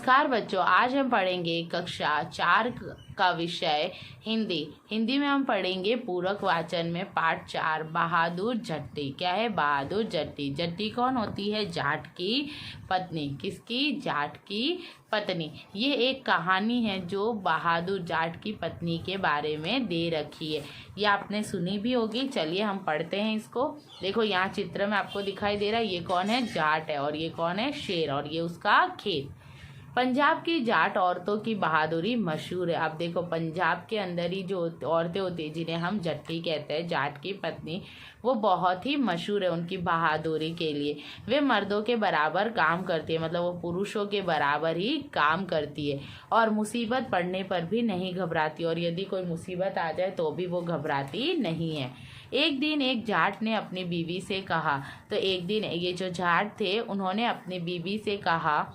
नमस्कार बच्चों, आज हम पढ़ेंगे कक्षा 4 का विषय हिंदी। हिंदी में हम पढ़ेंगे पूरक वाचन में पाठ 4 बहादुर जट्टी। क्या है? बहादुर जट्टी। जट्टी कौन होती है? जाट की पत्नी। किसकी? जाट की पत्नी। ये एक कहानी है जो बहादुर जाट की पत्नी के बारे में दे रखी है। ये आपने सुनी भी होगी। चलिए हम पढ़ते हैं इसको। देखो यहाँ चित्र में आपको दिखाई दे रहा है, ये कौन है? जाट है। और ये कौन है? शेर। और ये उसका खेत। पंजाब की जाट औरतों की बहादुरी मशहूर है। अब देखो पंजाब के अंदर ही जो औरतें होती है जिन्हें हम जट्टी कहते हैं, जाट की पत्नी, वो बहुत ही मशहूर है उनकी बहादुरी के लिए। वे मर्दों के बराबर काम करती है, मतलब वो पुरुषों के बराबर ही काम करती है और मुसीबत पड़ने पर भी नहीं घबराती। और यदि कोई मुसीबत आ जाए तो भी वो घबराती नहीं है। एक दिन एक जाट ने अपनी बीवी से कहा, तो एक दिन ये जो जाट थे उन्होंने अपनी बीवी से कहा,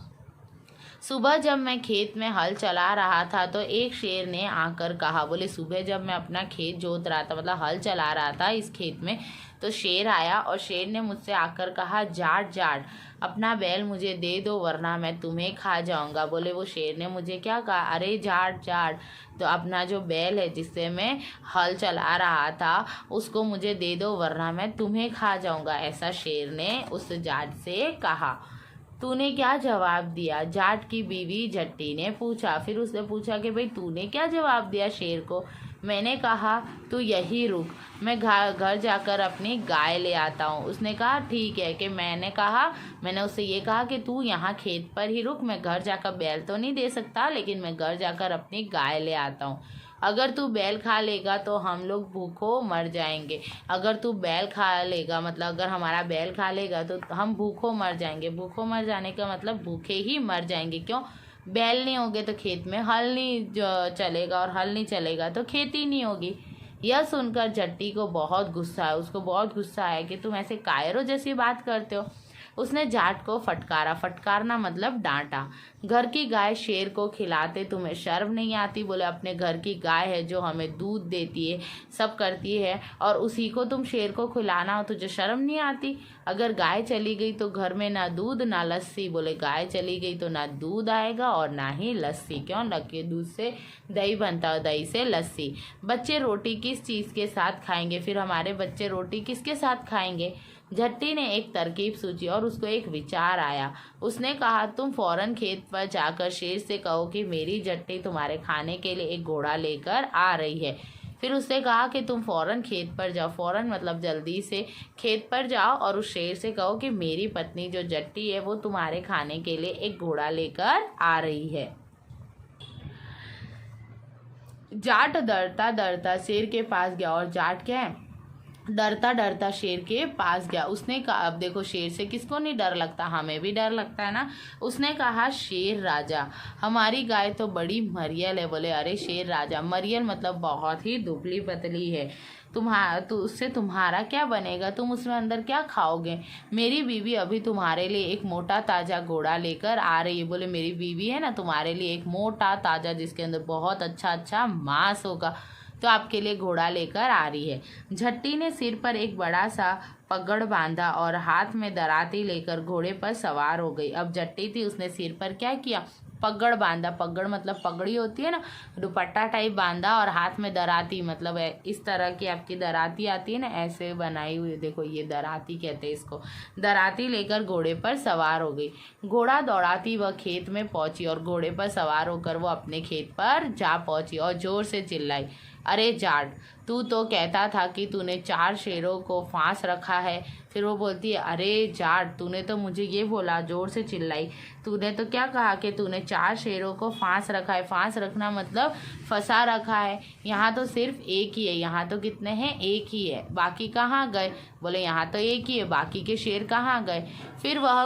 सुबह जब मैं खेत में हल चला रहा था तो एक शेर ने आकर कहा, बोले सुबह जब मैं अपना खेत जोत रहा था, मतलब हल चला रहा था इस खेत में, तो शेर आया और शेर ने मुझसे आकर कहा, जाट जाट अपना बैल मुझे दे दो वरना मैं तुम्हें खा जाऊंगा। बोले वो शेर ने मुझे क्या कहा? अरे जाट जाट, तो अपना जो बैल है जिससे मैं हल चला रहा था उसको मुझे दे दो वरना मैं तुम्हें खा जाऊंगा। ऐसा शेर ने उस जाट से कहा। तूने क्या जवाब दिया? जाट की बीवी जट्टी ने पूछा। फिर उसने पूछा कि भाई तूने क्या जवाब दिया शेर को? मैंने कहा तू यही रुक, मैं घर जाकर अपनी गाय ले आता हूँ। उसने कहा ठीक है। कि मैंने उससे ये कहा कि तू यहाँ खेत पर ही रुक, मैं घर जाकर बैल तो नहीं दे सकता लेकिन मैं घर जाकर अपनी गाय ले आता हूँ। अगर तू बैल खा लेगा तो हम लोग भूखों मर जाएंगे। अगर तू बैल खा लेगा, मतलब अगर हमारा बैल खा लेगा तो हम भूखों मर जाएंगे। भूखों मर जाने का मतलब भूखे ही मर जाएंगे। क्यों? बैल नहीं होगे तो खेत में हल नहीं चलेगा और हल नहीं चलेगा तो खेती नहीं होगी। यह सुनकर जट्टी को बहुत गुस्सा है। उसको बहुत गुस्सा है कि तुम ऐसे कायरों जैसी बात करते हो। उसने जाट को फटकारा। फटकारना मतलब डांटा। घर की गाय शेर को खिलाते तुम्हें शर्म नहीं आती? बोले अपने घर की गाय है जो हमें दूध देती है, सब करती है, और उसी को तुम शेर को खिलाना हो, तुझे शर्म नहीं आती? अगर गाय चली गई तो घर में ना दूध ना लस्सी। बोले गाय चली गई तो ना दूध आएगा और ना ही लस्सी। क्यों? लगे दूध से दही बनता है, दही से लस्सी। बच्चे रोटी किस चीज़ के साथ खाएंगे? फिर हमारे बच्चे रोटी किसके साथ खाएंगे? जट्टी ने एक तरकीब सोची और उसको एक विचार आया। उसने कहा तुम फौरन खेत पर जाकर शेर से कहो कि मेरी जट्टी तुम्हारे खाने के लिए एक घोड़ा लेकर आ रही है। फिर उसने कहा कि तुम फौरन खेत पर जाओ। फौरन मतलब जल्दी से खेत पर जाओ और उस शेर से कहो कि मेरी पत्नी जो जट्टी है वो तुम्हारे खाने के लिए एक घोड़ा लेकर आ रही है। जाट डरता डरता शेर के पास गया। और जाट क्या है? डरता डरता शेर के पास गया। उसने कहा, अब देखो शेर से किसको नहीं डर लगता? हमें भी डर लगता है ना। उसने कहा शेर राजा हमारी गाय तो बड़ी मरियल है। बोले अरे शेर राजा, मरियल मतलब बहुत ही दुबली पतली है, तो उससे तुम्हारा क्या बनेगा? तुम उसमें अंदर क्या खाओगे? मेरी बीवी अभी तुम्हारे लिए एक मोटा ताज़ा घोड़ा लेकर आ रही है। बोले मेरी बीवी है ना तुम्हारे लिए एक मोटा ताज़ा जिसके अंदर बहुत अच्छा अच्छा मांस होगा, तो आपके लिए घोड़ा लेकर आ रही है। झट्टी ने सिर पर एक बड़ा सा पगड़ बांधा और हाथ में दराती लेकर घोड़े पर सवार हो गई। अब जट्टी थी, उसने सिर पर क्या किया? पगड़ बांधा। पगड़ मतलब पगड़ी होती है ना, दुपट्टा टाइप बांधा, और हाथ में दराती मतलब इस तरह की आपकी दराती आती है ना, ऐसे बनाई हुई, देखो ये दराती कहते हैं इसको। दराती लेकर घोड़े पर सवार हो गई। घोड़ा दौड़ाती वह खेत में पहुंची और घोड़े पर सवार होकर वो अपने खेत पर जा पहुंची और जोर से चिल्लाई, अरे जाट, तू तो कहता था कि तूने 4 शेरों को फांस रखा है। फिर वो बोलती है, अरे जाट, तूने तो मुझे ये बोला, जोर से चिल्लाई, तूने तो क्या कहा कि तूने 4 शेरों को फांस रखा है। फांस रखना मतलब फंसा रखा है। यहाँ तो सिर्फ एक ही है। यहाँ तो कितने हैं? एक ही है। बाकी कहाँ गए? बोले यहाँ तो एक ही है, बाकी के शेर कहाँ गए? फिर वह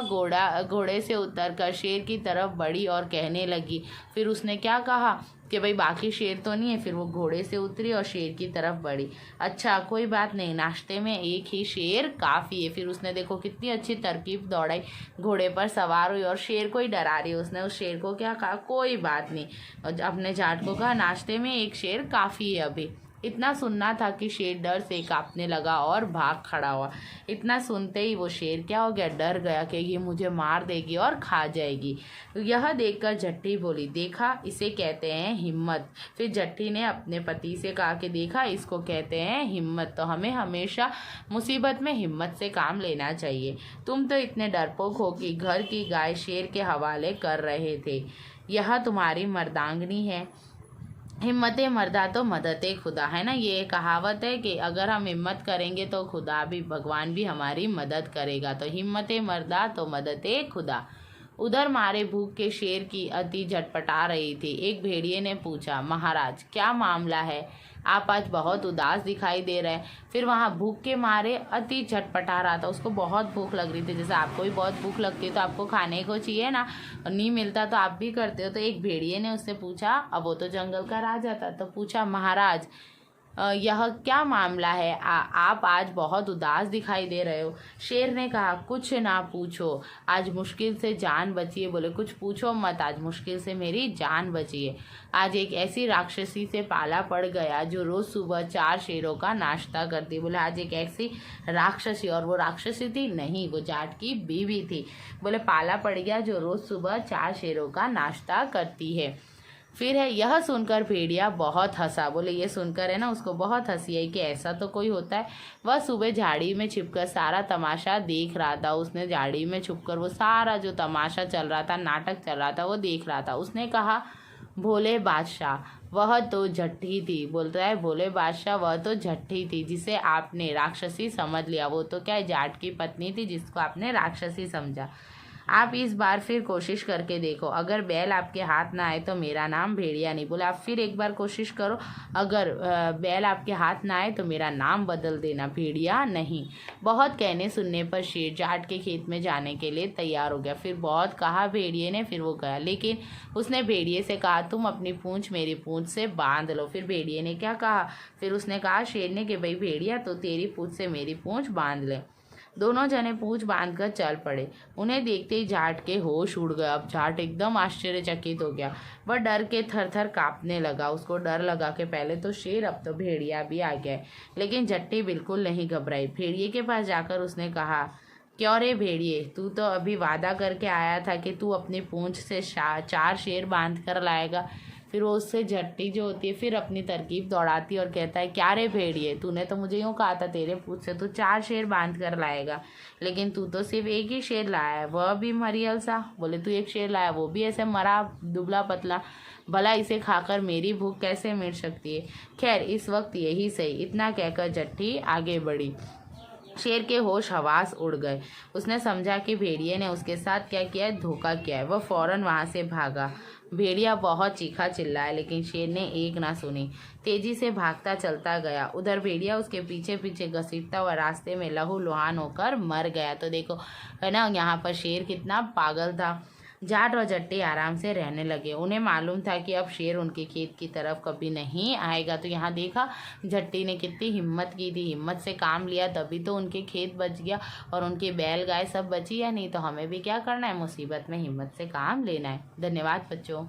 घोड़े से उतरकर शेर की तरफ बढ़ी और कहने लगी। फिर उसने क्या कहा कि भाई बाकी शेर तो नहीं है। फिर वो घोड़े से उतरी और शेर की तरफ बढ़ी। अच्छा कोई बात नहीं, नाश्ते में एक ही शेर काफ़ी है। फिर उसने देखो कितनी अच्छी तरकीब दौड़ाई, घोड़े पर सवार हुई और शेर को ही डरा रही है। उसने उस शेर को क्या कहा? कोई बात नहीं। और अपने जाट को कहा नाश्ते में एक शेर काफ़ी है अभी। इतना सुनना था कि शेर डर से कांपने लगा और भाग खड़ा हुआ। इतना सुनते ही वो शेर क्या हो गया, डर गया कि ये मुझे मार देगी और खा जाएगी। यह देखकर जट्टी बोली, देखा इसे कहते हैं हिम्मत। फिर जट्टी ने अपने पति से कहा कि देखा इसको कहते हैं हिम्मत, तो हमें हमेशा मुसीबत में हिम्मत से काम लेना चाहिए। तुम तो इतने डरपोक हो कि घर की गाय शेर के हवाले कर रहे थे। यह तुम्हारी मर्दांगनी है। हिम्मत मर्दा तो मदद खुदा, है ना। ये कहावत है कि अगर हम हिम्मत करेंगे तो खुदा भी, भगवान भी हमारी मदद करेगा। तो हिम्मत मर्दा तो मदद खुदा। उधर मारे भूख के शेर की अति झटपटा रही थी। एक भेड़िए ने पूछा, महाराज क्या मामला है, आप आज बहुत उदास दिखाई दे रहे हैं। फिर वहाँ भूख के मारे अति झटपटा रहा था, उसको बहुत भूख लग रही थी। जैसे आपको भी बहुत भूख लगती है तो आपको खाने को चाहिए ना, और नहीं मिलता तो आप भी करते हो। तो एक भेड़िए ने उससे पूछा, अब वो तो जंगल का राजा था, तो पूछा, महाराज यह क्या मामला है, आप आज बहुत उदास दिखाई दे रहे हो। शेर ने कहा, कुछ ना पूछो, आज मुश्किल से जान बची है। बोले, कुछ पूछो मत, आज मुश्किल से मेरी जान बची है। आज एक ऐसी राक्षसी से पाला पड़ गया जो रोज़ सुबह 4 शेरों का नाश्ता करती। बोले, आज एक ऐसी राक्षसी, और वो राक्षसी थी नहीं, वो जाट की बीवी थी। बोले, पाला पड़ गया जो रोज़ सुबह 4 शेरों का नाश्ता करती है। फिर है, यह सुनकर भेड़िया बहुत हंसा। बोले, ये सुनकर है ना उसको बहुत हंसी आई कि ऐसा तो कोई होता है। वह सुबह झाड़ी में छिपकर सारा तमाशा देख रहा था। उसने झाड़ी में छुपकर वो सारा जो तमाशा चल रहा था, नाटक चल रहा था, वो देख रहा था। उसने कहा, भोले बादशाह वह तो झट्टी थी। बोलता है, भोले बादशाह वह तो झट्टी थी जिसे आपने राक्षसी समझ लिया। वो तो क्या है, जाट की पत्नी थी जिसको आपने राक्षसी समझा। आप इस बार फिर कोशिश करके देखो, अगर बैल आपके हाथ ना आए तो मेरा नाम भेड़िया नहीं। बोले, आप फिर एक बार कोशिश करो, अगर बैल आपके हाथ ना आए तो मेरा नाम बदल देना, भेड़िया नहीं। बहुत कहने सुनने पर शेर जाट के खेत में जाने के लिए तैयार हो गया। फिर बहुत कहा भेड़िए ने, फिर वो गया। लेकिन उसने भेड़िए से कहा, तुम अपनी पूंछ मेरी पूंछ से बांध लो। फिर भेड़िए ने क्या कहा, फिर उसने कहा शेर ने कि भाई भेड़िया, तो तेरी पूंछ से मेरी पूंछ बांध ले। दोनों जने पूंछ बांधकर चल पड़े। उन्हें देखते ही जाट के होश उड़ गया। अब जाट एकदम आश्चर्यचकित हो गया। वह डर के थर थर कांपने लगा। उसको डर लगा कि पहले तो शेर, अब तो भेड़िया भी आ गया। लेकिन जट्टी बिल्कुल नहीं घबराई। भेड़िए के पास जाकर उसने कहा, क्यों रे भेड़िए, तू तो अभी वादा करके आया था कि तू अपनी पूंछ से 4 शेर बांध कर लाएगा। फिर वो उससे झट्टी जो होती है फिर अपनी तरकीब दौड़ाती है और कहता है, क्या रे भेड़िए, तूने तो मुझे यूँ कहा था तेरे पूंछ से तू 4 शेर बांध कर लाएगा, लेकिन तू तो सिर्फ एक ही शेर लाया है, वह भी मरियल सा। बोले, तू एक शेर लाया, वो भी ऐसे मरा दुबला पतला, भला इसे खाकर मेरी भूख कैसे मिट सकती है। खैर इस वक्त यही सही। इतना कहकर जट्टी आगे बढ़ी। शेर के होश हवास उड़ गए। उसने समझा कि भेड़िए ने उसके साथ क्या किया है, धोखा किया है। वह फौरन वहाँ से भागा। भेड़िया बहुत चीखा चिल्लाया, लेकिन शेर ने एक ना सुनी। तेजी से भागता चलता गया। उधर भेड़िया उसके पीछे पीछे घसीटता हुआ रास्ते में लहू लुहान होकर मर गया। तो देखो है ना, यहाँ पर शेर कितना पागल था। जाट और जट्टी आराम से रहने लगे। उन्हें मालूम था कि अब शेर उनके खेत की तरफ कभी नहीं आएगा। तो यहाँ देखा जट्टी ने कितनी हिम्मत की थी, हिम्मत से काम लिया, तभी तो उनके खेत बच गया और उनके बैल गाय सब बची। या नहीं तो हमें भी क्या करना है, मुसीबत में हिम्मत से काम लेना है। धन्यवाद बच्चों।